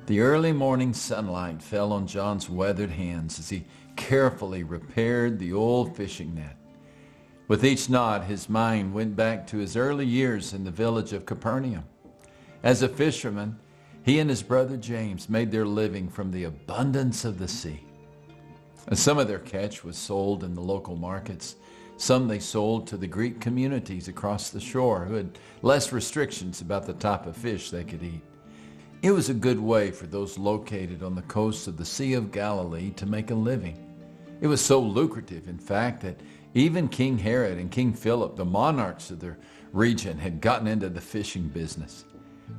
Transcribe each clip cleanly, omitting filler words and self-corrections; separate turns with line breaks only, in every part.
The early morning sunlight fell on John's weathered hands as he carefully repaired the old fishing net. With each knot, his mind went back to his early years in the village of Capernaum. As a fisherman, he and his brother James made their living from the abundance of the sea. And some of their catch was sold in the local markets. Some they sold to the Greek communities across the shore who had less restrictions about the type of fish they could eat. It was a good way for those located on the coast of the Sea of Galilee to make a living. It was so lucrative, in fact, that even King Herod and King Philip, the monarchs of their region, had gotten into the fishing business.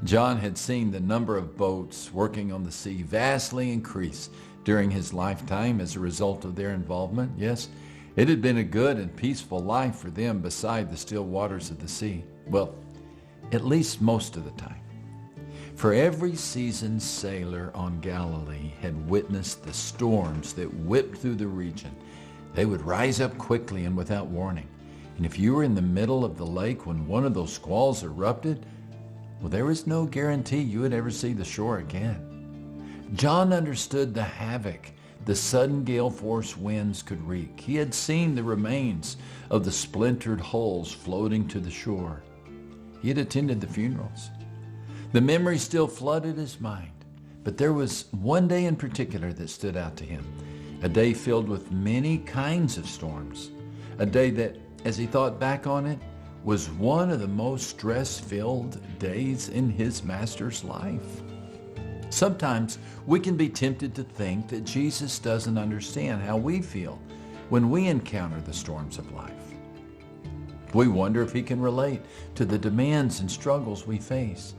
John had seen the number of boats working on the sea vastly increase during his lifetime as a result of their involvement. Yes, it had been a good and peaceful life for them beside the still waters of the sea. Well, at least most of the time. For every seasoned sailor on Galilee had witnessed the storms that whipped through the region. They would rise up quickly and without warning. And if you were in the middle of the lake when one of those squalls erupted, well, there was no guarantee you would ever see the shore again. John understood the havoc the sudden gale force winds could wreak. He had seen the remains of the splintered hulls floating to the shore. He had attended the funerals. The memory still flooded his mind, but there was one day in particular that stood out to him, a day filled with many kinds of storms, a day that, as he thought back on it, was one of the most stress-filled days in his master's life. Sometimes we can be tempted to think that Jesus doesn't understand how we feel when we encounter the storms of life. We wonder if he can relate to the demands and struggles we face.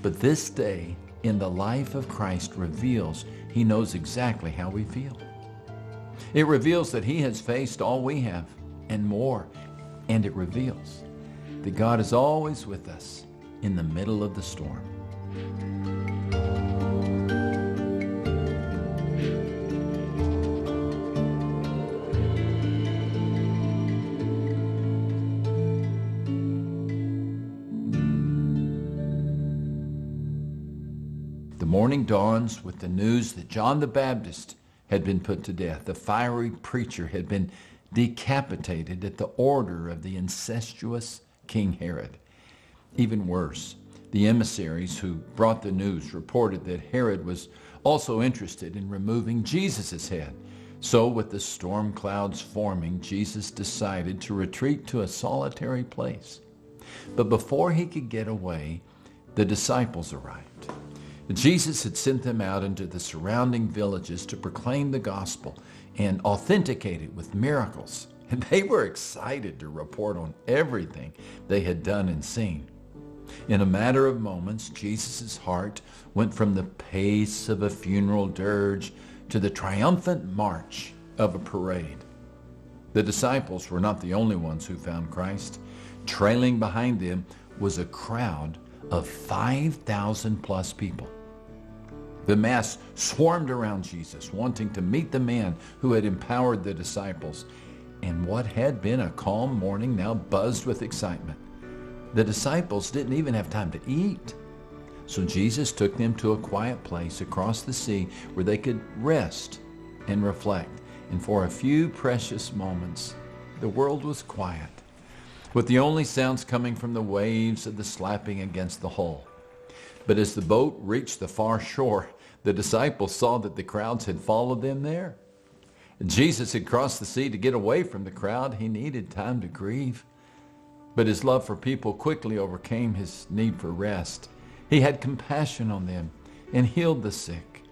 But this day in the life of Christ reveals he knows exactly how we feel. It reveals that he has faced all we have and more. And it reveals that God is always with us in the middle of the storm. The morning dawns with the news that John the Baptist had been put to death. The fiery preacher had been decapitated at the order of the incestuous King Herod. Even worse, the emissaries who brought the news reported that Herod was also interested in removing Jesus' head. So with the storm clouds forming, Jesus decided to retreat to a solitary place. But before he could get away, the disciples arrived. Jesus had sent them out into the surrounding villages to proclaim the gospel and authenticate it with miracles. And they were excited to report on everything they had done and seen. In a matter of moments, Jesus' heart went from the pace of a funeral dirge to the triumphant march of a parade. The disciples were not the only ones who found Christ. Trailing behind them was a crowd of 5,000 plus people. The mass swarmed around Jesus, wanting to meet the man who had empowered the disciples. And what had been a calm morning now buzzed with excitement. The disciples didn't even have time to eat. So Jesus took them to a quiet place across the sea where they could rest and reflect. And for a few precious moments, the world was quiet, with the only sounds coming from the waves of the slapping against the hull. But as the boat reached the far shore, the disciples saw that the crowds had followed them there. Jesus had crossed the sea to get away from the crowd. He needed time to grieve. But his love for people quickly overcame his need for rest. He had compassion on them and healed the sick.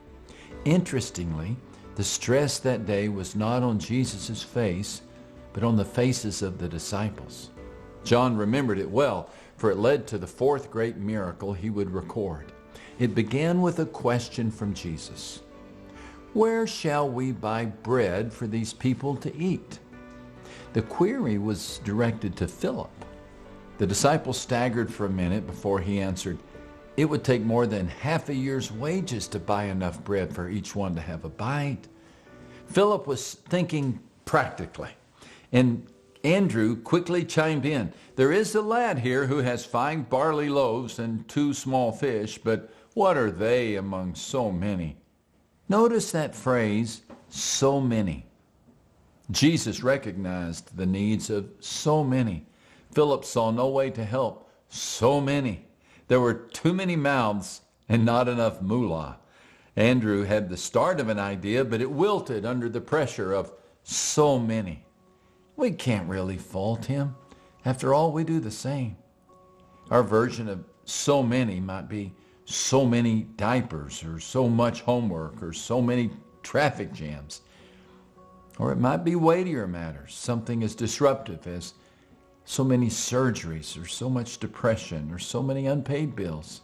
Interestingly, the stress that day was not on Jesus' face, but on the faces of the disciples. John remembered it well, for it led to the fourth great miracle he would record. It began with a question from Jesus. Where shall we buy bread for these people to eat? The query was directed to Philip. The disciple staggered for a minute before he answered, it would take more than half a year's wages to buy enough bread for each one to have a bite. Philip was thinking practically, and Andrew quickly chimed in. There is a lad here who has 5 barley loaves and 2 small fish, but What are they among so many? Notice that phrase, so many. Jesus recognized the needs of so many. Philip saw no way to help so many. There were too many mouths and not enough moolah. Andrew had the start of an idea, but it wilted under the pressure of so many. We can't really fault him. After all, we do the same. Our version of so many might be so many diapers, or so much homework, or so many traffic jams. Or it might be weightier matters, something as disruptive as so many surgeries, or so much depression, or so many unpaid bills.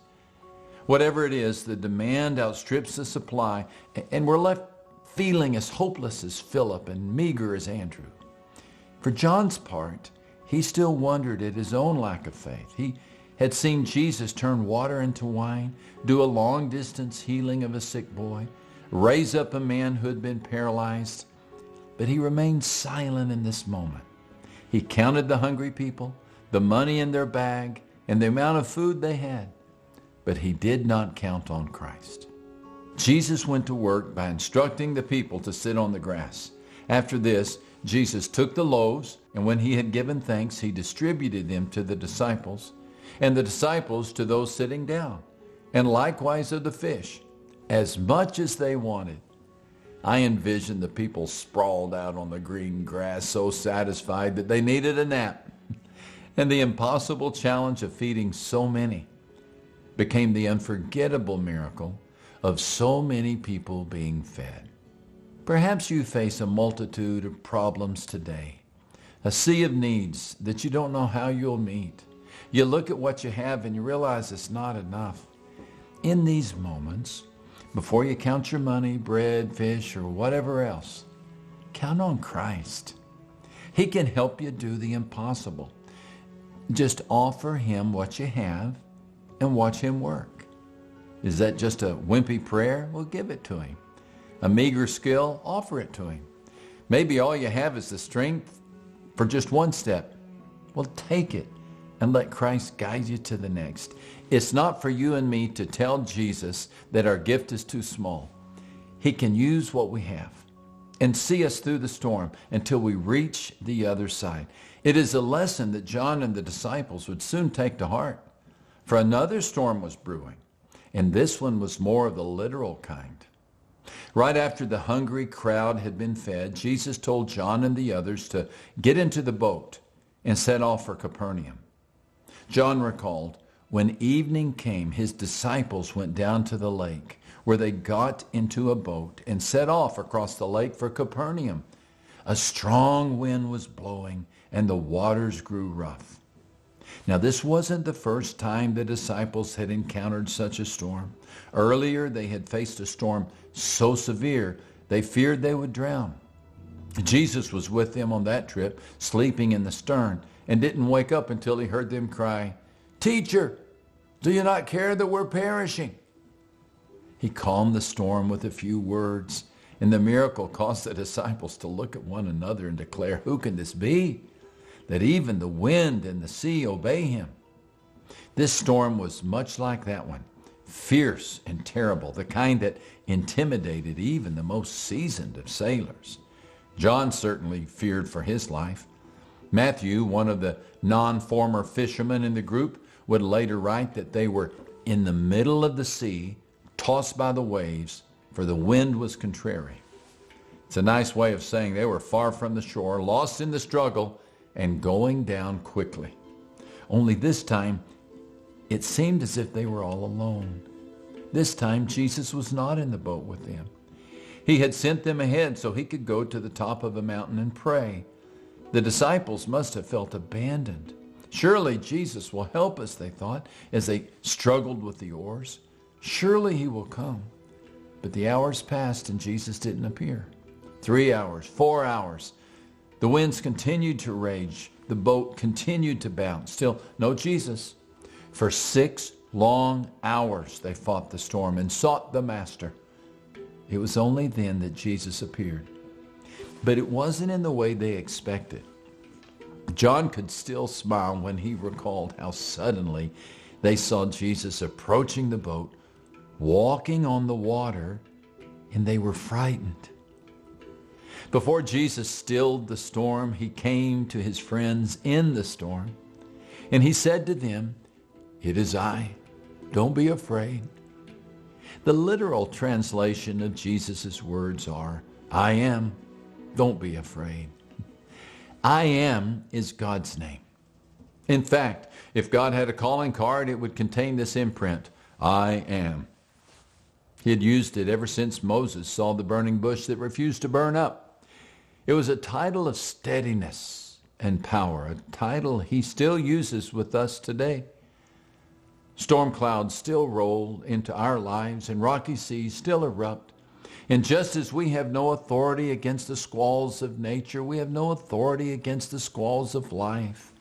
Whatever it is, the demand outstrips the supply, and we're left feeling as hopeless as Philip and meager as Andrew. For John's part, he still wondered at his own lack of faith. He had seen Jesus turn water into wine, do a long-distance healing of a sick boy, raise up a man who had been paralyzed. But he remained silent in this moment. He counted the hungry people, the money in their bag, and the amount of food they had. But he did not count on Christ. Jesus went to work by instructing the people to sit on the grass. After this, Jesus took the loaves, and when he had given thanks, he distributed them to the disciples, and the disciples to those sitting down, and likewise of the fish, as much as they wanted. I envisioned the people sprawled out on the green grass, so satisfied that they needed a nap. And the impossible challenge of feeding so many became the unforgettable miracle of so many people being fed. Perhaps you face a multitude of problems today, a sea of needs that you don't know how you'll meet. You look at what you have and you realize it's not enough. In these moments, before you count your money, bread, fish, or whatever else, count on Christ. He can help you do the impossible. Just offer him what you have and watch him work. Is that just a wimpy prayer? Well, give it to him. A meager skill? Offer it to him. Maybe all you have is the strength for just one step. Well, take it and let Christ guide you to the next. It's not for you and me to tell Jesus that our gift is too small. He can use what we have and see us through the storm until we reach the other side. It is a lesson that John and the disciples would soon take to heart. For another storm was brewing, and this one was more of the literal kind. Right after the hungry crowd had been fed, Jesus told John and the others to get into the boat and set off for Capernaum. John recalled, when evening came, his disciples went down to the lake, where they got into a boat and set off across the lake for Capernaum. A strong wind was blowing, and the waters grew rough. Now, this wasn't the first time the disciples had encountered such a storm. Earlier, they had faced a storm so severe they feared they would drown. Jesus was with them on that trip, sleeping in the stern, and didn't wake up until he heard them cry, "Teacher, do you not care that we're perishing?" He calmed the storm with a few words, and the miracle caused the disciples to look at one another and declare, "Who can this be, that even the wind and the sea obey him?" This storm was much like that one, fierce and terrible, the kind that intimidated even the most seasoned of sailors. John certainly feared for his life. Matthew, one of the non-former fishermen in the group, would later write that they were in the middle of the sea, tossed by the waves, for the wind was contrary. It's a nice way of saying they were far from the shore, lost in the struggle, and going down quickly. Only this time, it seemed as if they were all alone. This time, Jesus was not in the boat with them. He had sent them ahead so he could go to the top of a mountain and pray. The disciples must have felt abandoned. Surely Jesus will help us, they thought, as they struggled with the oars. Surely he will come. But the hours passed and Jesus didn't appear. 3 hours, 4 hours. The winds continued to rage. The boat continued to bounce. Still, no Jesus. For 6 long hours they fought the storm and sought the Master. It was only then that Jesus appeared. But it wasn't in the way they expected. John could still smile when he recalled how suddenly they saw Jesus approaching the boat walking on the water, and they were frightened. Before Jesus stilled the storm, he came to his friends in the storm, and he said to them, "It is I. Don't be afraid." The literal translation of Jesus' words are, "I am. Don't be afraid." I am is God's name. In fact, if God had a calling card, it would contain this imprint, "I am." He had used it ever since Moses saw the burning bush that refused to burn up. It was a title of steadiness and power, a title he still uses with us today. Storm clouds still roll into our lives and rocky seas still erupt. And just as we have no authority against the squalls of nature, we have no authority against the squalls of life.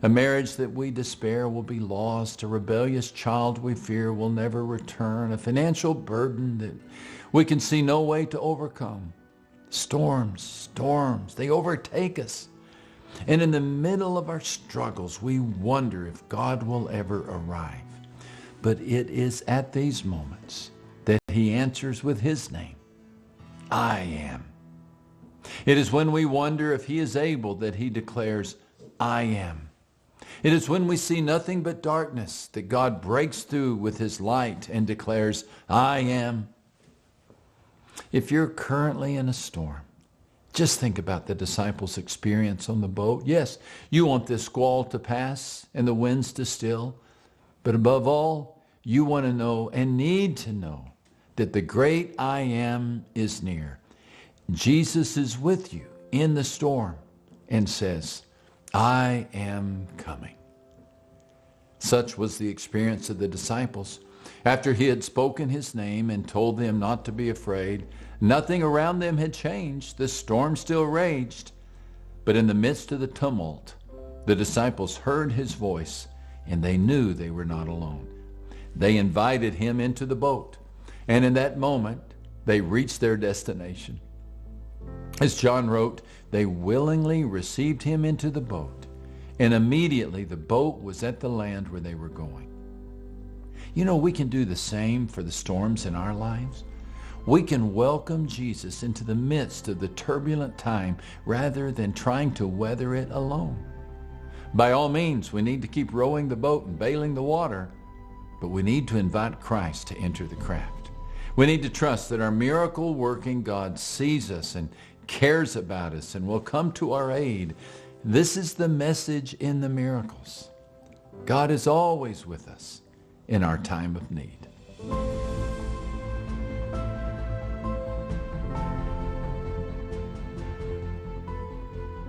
A marriage that we despair will be lost. A rebellious child we fear will never return. A financial burden that we can see no way to overcome. Storms, they overtake us. And in the middle of our struggles, we wonder if God will ever arrive. But it is at these moments that he answers with his name, "I am." It is when we wonder if he is able that he declares, "I am." It is when we see nothing but darkness that God breaks through with his light and declares, "I am." If you're currently in a storm, just think about the disciples' experience on the boat. Yes, you want this squall to pass and the winds to still, but above all, you want to know and need to know that the great I am is near. Jesus is with you in the storm and says, "I am coming." Such was the experience of the disciples. After he had spoken his name and told them not to be afraid, nothing around them had changed. The storm still raged. But in the midst of the tumult, the disciples heard his voice, and they knew they were not alone. They invited him into the boat, and in that moment, they reached their destination. As John wrote, they willingly received him into the boat, and immediately the boat was at the land where they were going. You know, we can do the same for the storms in our lives. We can welcome Jesus into the midst of the turbulent time rather than trying to weather it alone. By all means, we need to keep rowing the boat and bailing the water, but we need to invite Christ to enter the craft. We need to trust that our miracle-working God sees us and cares about us and will come to our aid. This is the message in the miracles. God is always with us in our time of need.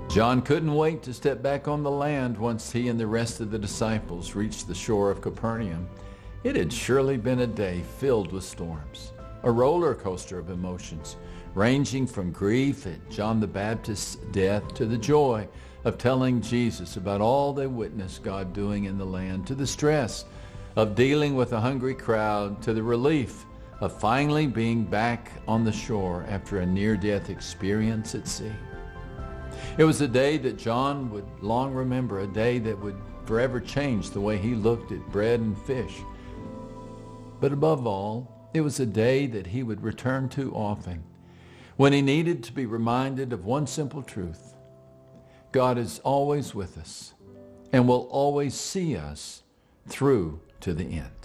John couldn't wait to step back on the land once he and the rest of the disciples reached the shore of Capernaum. It had surely been a day filled with storms, a roller coaster of emotions, ranging from grief at John the Baptist's death to the joy of telling Jesus about all they witnessed God doing in the land, to the stress of dealing with a hungry crowd, to the relief of finally being back on the shore after a near-death experience at sea. It was a day that John would long remember, a day that would forever change the way he looked at bread and fish. But above all, it was a day that he would return to often, when he needed to be reminded of one simple truth: God is always with us and will always see us through to the end.